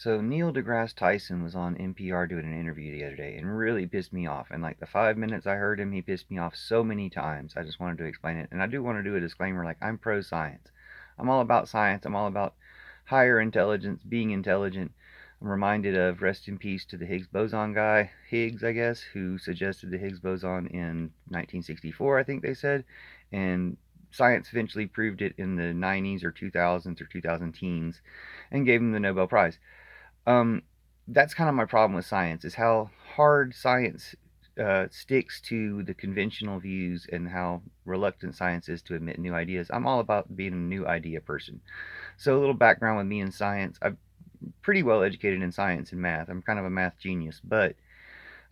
So Neil deGrasse Tyson was on NPR doing an interview the other day and really pissed me off. And like the 5 minutes I heard him, he pissed me off so many times. I just wanted to explain it. And I do want to do a disclaimer like I'm pro science. I'm all about science. I'm all about higher intelligence, being intelligent. I'm reminded of rest in peace to the Higgs boson guy, Higgs, I guess, who suggested the Higgs boson in 1964, I think they said. And science eventually proved it in the 90s or 2000s or 2000 teens and gave him the Nobel Prize. um, that's kind of my problem with science is how hard science sticks to the conventional views and how reluctant science is to admit new ideas. I'm all about being a new idea person. So a little background with me in science. I'm pretty well educated in science and math. I'm kind of a math genius, but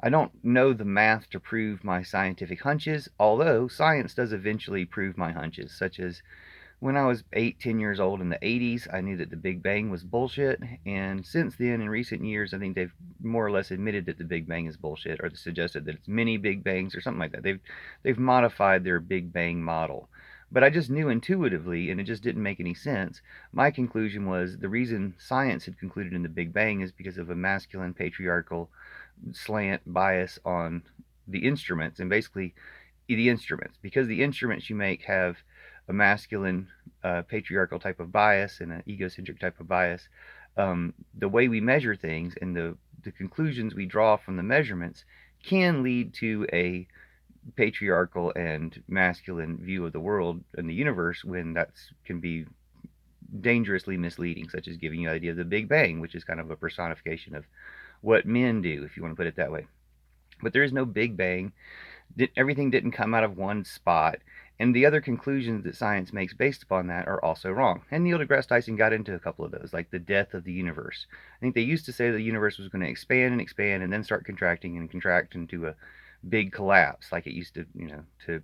I don't know the math to prove my scientific hunches, although science does eventually prove my hunches, such as when I was 8, 10 years old in the 80s, I knew that the Big Bang was bullshit. And since then, in recent years, I think they've more or less admitted that the Big Bang is bullshit, or suggested that it's many Big Bangs or something like that. They've modified their Big Bang model. But I just knew intuitively, and it just didn't make any sense. My conclusion was the reason science had concluded in the Big Bang is because of a masculine patriarchal slant bias on the instruments, and basically the instruments, because the instruments you make have a masculine patriarchal type of bias and an egocentric type of bias. The way we measure things and the conclusions we draw from the measurements can lead to a patriarchal and masculine view of the world and the universe when that can be dangerously misleading, such as giving you the idea of the Big Bang, which is kind of a personification of what men do, if you want to put it that way. But there is no Big Bang. Everything didn't come out of one spot. And the other conclusions that science makes based upon that are also wrong. And Neil deGrasse Tyson got into a couple of those, like the death of the universe. I think they used to say the universe was going to expand and then start contracting and contract into a big collapse, like it used to, to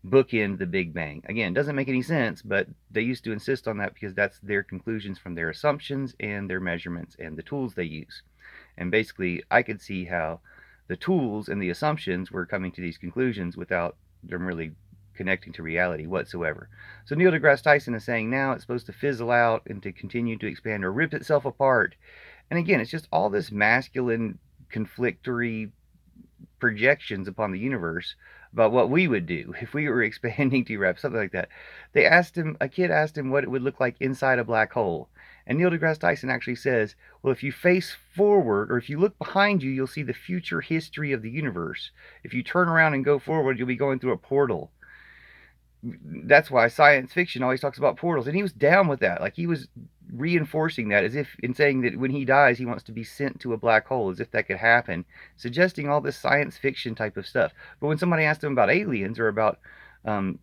bookend the Big Bang. Again, doesn't make any sense, but they used to insist on that because that's their conclusions from their assumptions and their measurements and the tools they use. And basically, I could see how the tools and the assumptions were coming to these conclusions without them really connecting to reality whatsoever. So Neil deGrasse Tyson is saying now it's supposed to fizzle out and to continue to expand or rip itself apart. And again, it's just all this masculine, conflictory projections upon the universe about what we would do if we were expanding to Rep, something like that. A kid asked him what it would look like inside a black hole. And Neil deGrasse Tyson actually says, well, if you face forward or if you look behind you, you'll see the future history of the universe. If you turn around and go forward, you'll be going through a portal. That's why science fiction always talks about portals. And he was down with that. Like he was reinforcing that as if in saying that when he dies, he wants to be sent to a black hole, as if that could happen, suggesting all this science fiction type of stuff. But when somebody asked him about aliens or about um,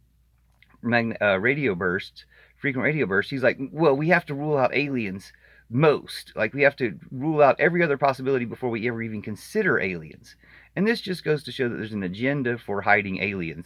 radio bursts, frequent radio bursts, he's like, well, we have to rule out aliens most. Like we have to rule out every other possibility before we ever even consider aliens. And this just goes to show that there's an agenda for hiding aliens.